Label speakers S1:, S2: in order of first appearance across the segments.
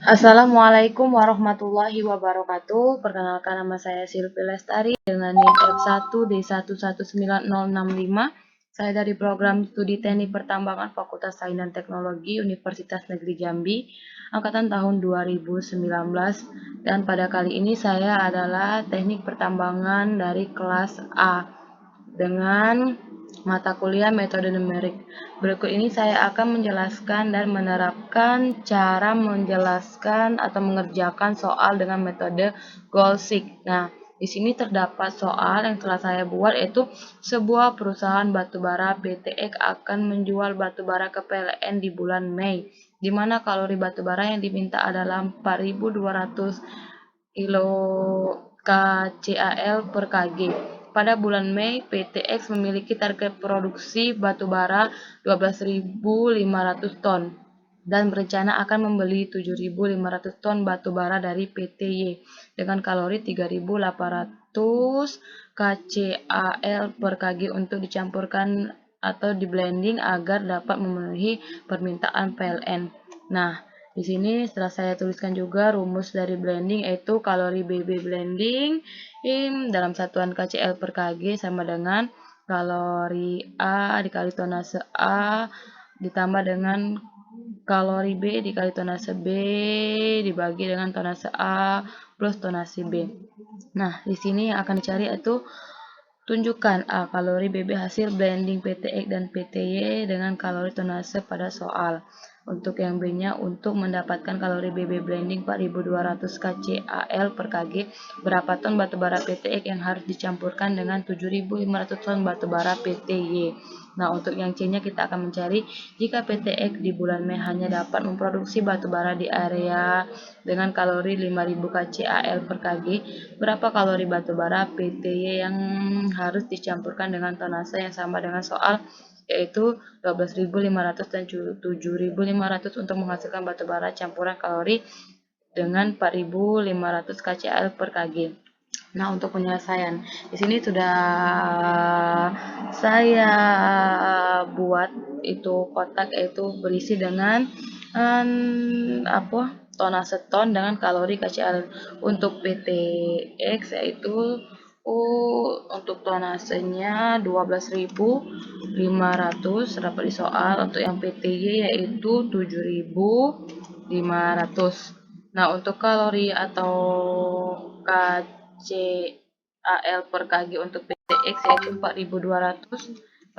S1: Assalamualaikum warahmatullahi wabarakatuh. Perkenalkan, nama saya Silvi Lestari dengan NIM F1D119065. Saya dari program studi Teknik Pertambangan Fakultas Sains dan Teknologi Universitas Negeri Jambi, angkatan tahun 2019. Dan pada kali ini saya adalah Teknik Pertambangan dari kelas A dengan mata kuliah metode numerik. Berikut ini saya akan menjelaskan dan menerapkan cara menjelaskan atau mengerjakan soal dengan metode Goal-Seek. Nah, di sini terdapat soal yang telah saya buat, yaitu sebuah perusahaan batubara PTX akan menjual batubara ke PLN di bulan Mei, di mana kalori batubara yang diminta adalah 4.200 kilo KCAL per kg. Pada bulan Mei, PTX memiliki target produksi batubara 12.500 ton dan berencana akan membeli 7.500 ton batubara dari PTY dengan kalori 3.800 KCAL per kg untuk dicampurkan atau di blending agar dapat memenuhi permintaan PLN. Nah, di sini setelah saya tuliskan juga rumus dari blending, yaitu kalori BB blending dalam satuan KCL per kg sama dengan kalori A dikali tonase A ditambah dengan kalori B dikali tonase B dibagi dengan tonase A plus tonase B. Nah, di sini yang akan dicari itu tunjukkan A. Kalori BB hasil blending PTX dan PTY dengan kalori tonase pada soal. Untuk yang B-nya, untuk mendapatkan kalori BB blending 4.200 KCAL per kg, berapa ton batubara PTX yang harus dicampurkan dengan 7.500 ton batubara PTY. Nah, untuk yang C-nya kita akan mencari jika PTX di bulan Mei hanya dapat memproduksi batubara di area dengan kalori 5.000 KCAL per kg, berapa kalori batubara PTY yang harus dicampurkan dengan tonase yang sama dengan soal, yaitu 12.500 dan 7.500 untuk menghasilkan batubara campuran kalori dengan 4.500 KCAL per kg. Nah, untuk penyelesaian di sini sudah saya buat itu kotak, yaitu berisi dengan tonase ton dengan kalori KCAL. Untuk PTX yaitu untuk tonasenya 12.500 terdapat di soal. Untuk yang PTY yaitu 7.500. Nah, untuk kalori atau KCAL per kg untuk PTX yaitu 4.200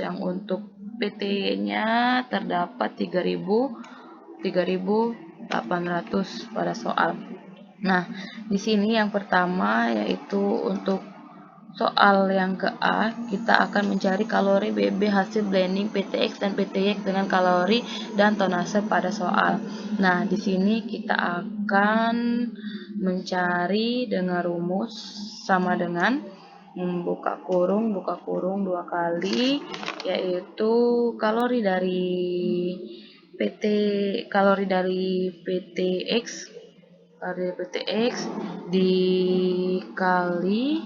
S1: yang untuk PT-nya terdapat 3.800 pada soal. Nah, di sini yang pertama yaitu untuk soal yang ke A, kita akan mencari kalori BB hasil blending PTX dan PTY dengan kalori dan tonase pada soal. Nah, di sini kita akan mencari dengan rumus sama dengan buka kurung dua kali, yaitu kalori dari PTX dikali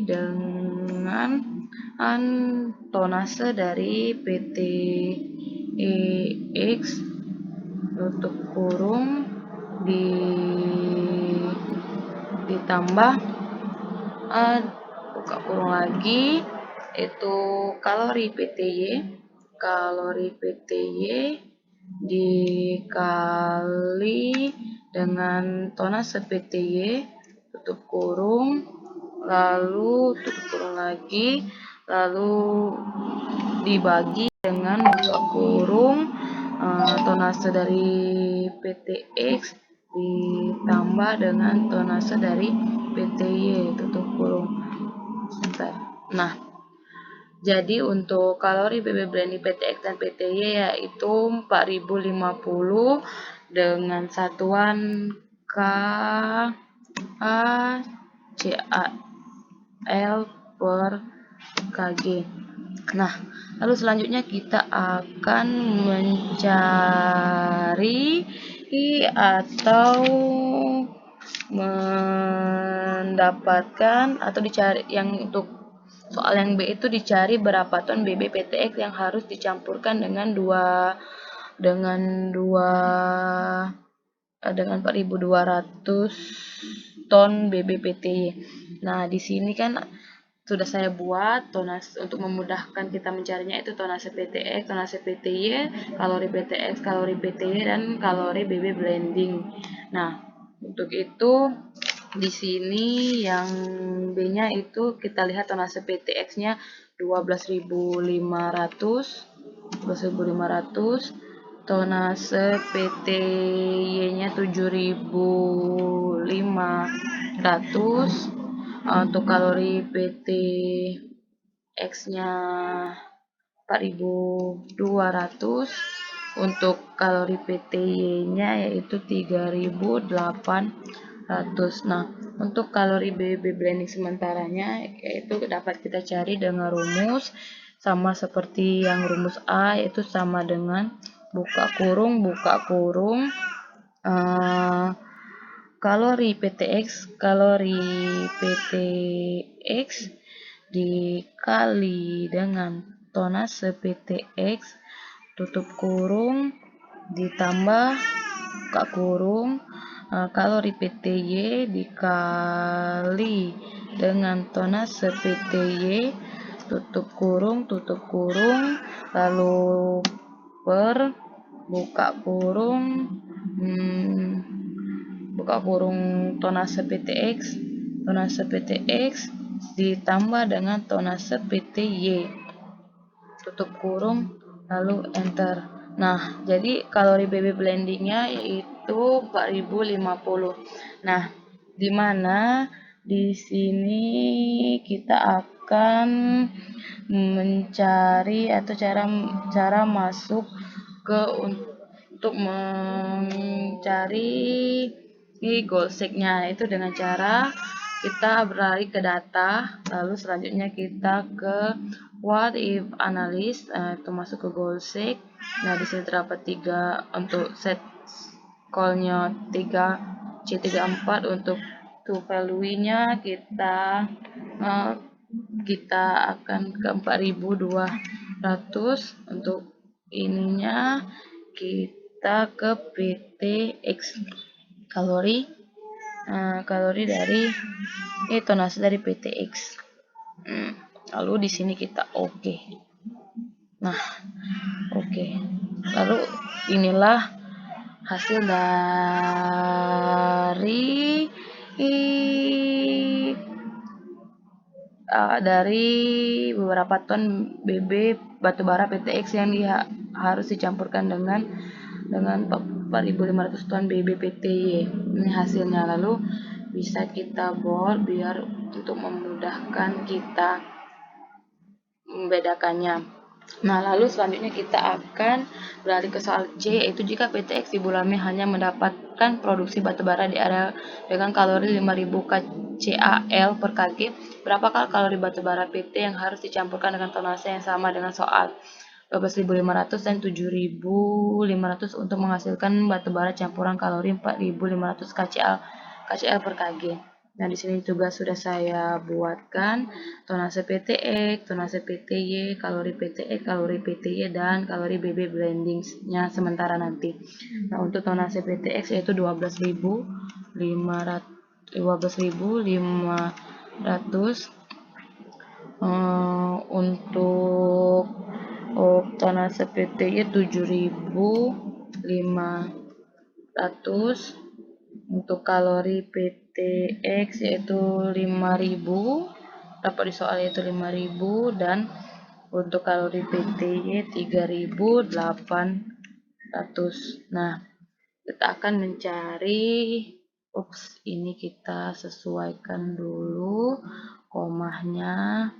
S1: dengan tonase dari PTX tutup kurung ditambah buka kurung lagi, itu kalori PTY dikali dengan tonase PTY tutup kurung, lalu tutup kurung lagi, lalu dibagi dengan buka kurung tonase dari PTX ditambah dengan tonase dari PTY tutup kurung. Nah, jadi untuk kalori BB blending PTX dan PTY yaitu 4.050 dengan satuan KCAL per kg. Nah, lalu selanjutnya kita akan mencari atau mendapatkan atau dicari yang untuk soal yang B itu dicari berapa ton BB PTX yang harus dicampurkan dengan 2 dengan 4.200 ton BBPTY. Nah, di sini kan sudah saya buat tonase untuk memudahkan kita mencarinya, itu tonase PTX, tonase PTY, kalori PTX, kalori PTY, dan kalori BB blending. Nah, untuk itu di sini yang B-nya itu kita lihat tonase PTX-nya 12.500, tonase PTY-nya 7.500, untuk kalori PTX-nya 4.200, untuk kalori PTY-nya yaitu 3.800. Nah, untuk kalori BB blending sementaranya yaitu dapat kita cari dengan rumus sama seperti yang rumus A, yaitu sama dengan buka kurung kalori PTX dikali dengan tonase PTX tutup kurung ditambah buka kurung kalori PTY dikali dengan tonase PTY tutup kurung lalu per buka kurung tonase PTX ditambah dengan tonase PTY tutup kurung lalu enter. Nah, jadi kalori BB blendingnya yaitu 4.050. Nah, dimana di sini kita akan mencari atau cara masuk ke untuk mencari goalseek-nya, itu dengan cara kita beralih ke data, lalu selanjutnya kita ke what if analysis, itu masuk ke goalseek. Nah, di sini terdapat 3 untuk set call-nya 3C34, untuk to value-nya kita akan ke 4.200, untuk ininya kita ke PTX kalori dari tonase dari PTX. Lalu di sini kita oke. Nah, oke. Lalu inilah hasil dari beberapa ton BB batubara PTX yang harus dicampurkan dengan 4.500 ton BB PTY. Ini hasilnya. Lalu bisa kita bold biar untuk memudahkan kita membedakannya. Nah, lalu selanjutnya kita akan beralih ke soal C, yaitu jika PTX di bulan Mei hanya mendapatkan produksi batubara di area dengan kalori 5.000 kcal per kg, berapakah kalori batubara PT yang harus dicampurkan dengan tonase yang sama dengan soal 12.500 dan 7.500 untuk menghasilkan batubara campuran kalori 4.500 kcal per kg. Nah, di sini juga sudah saya buatkan tonase PTX, tonase PTY, kalori PTX, kalori PTY, dan kalori BB blendingnya sementara nanti. Nah, untuk tonase PTX yaitu 12.500, untuk tonase PTY 7.500, untuk kalori PTX yaitu 5.000, dapat di soal yaitu 5.000, dan untuk kalori PTY 3.800. Nah, kita akan mencari, ini kita sesuaikan dulu komahnya,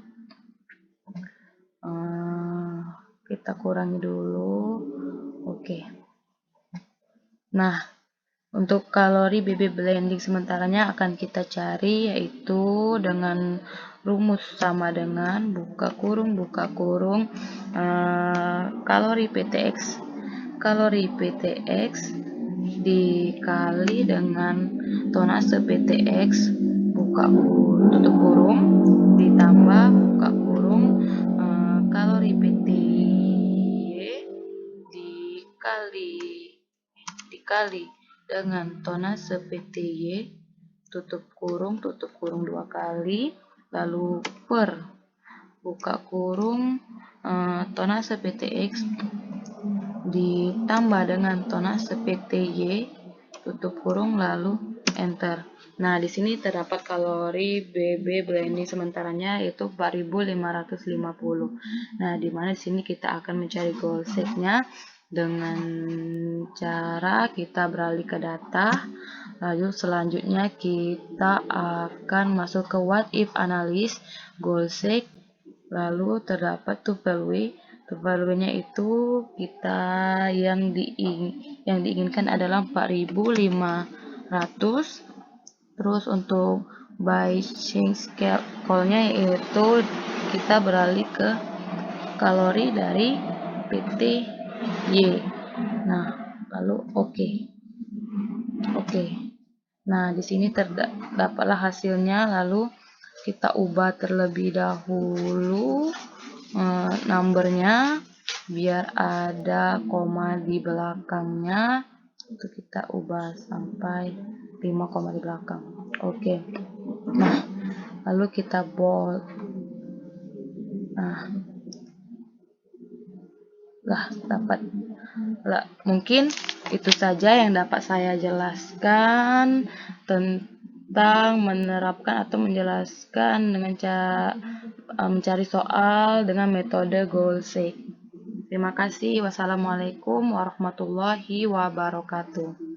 S1: kita kurangi dulu. Oke. Nah, untuk kalori BB blending sementaranya akan kita cari yaitu dengan rumus sama dengan buka kurung kalori PTX dikali dengan tonase PTX tutup kurung ditambah buka kurung kalori PTY dikali dikali dengan tonase PTY, tutup kurung 2 kali, lalu per buka kurung tonase PTX ditambah dengan tonase PTY, tutup kurung, lalu enter. Nah, di sini terdapat kalori BB blending sementaranya yaitu 4550. Nah, di mana di sini kita akan mencari goal set-nya dengan cara kita beralih ke data. Lalu selanjutnya kita akan masuk ke what if analysis goal set. Lalu terdapat tuple nya itu kita yang diinginkan adalah 4500. Terus untuk by change call-nya yaitu kita beralih ke kalori dari PTY. Nah, lalu oke. Nah, di sini terdapatlah hasilnya. Lalu kita ubah terlebih dahulu numbernya biar ada koma di belakangnya. Itu kita ubah sampai 5 koma di belakang. Oke. Nah, lalu kita bold. Nah, mungkin itu saja yang dapat saya jelaskan tentang menerapkan atau menjelaskan dengan cara mencari soal dengan metode goal set. Terima kasih. Wassalamualaikum warahmatullahi wabarakatuh.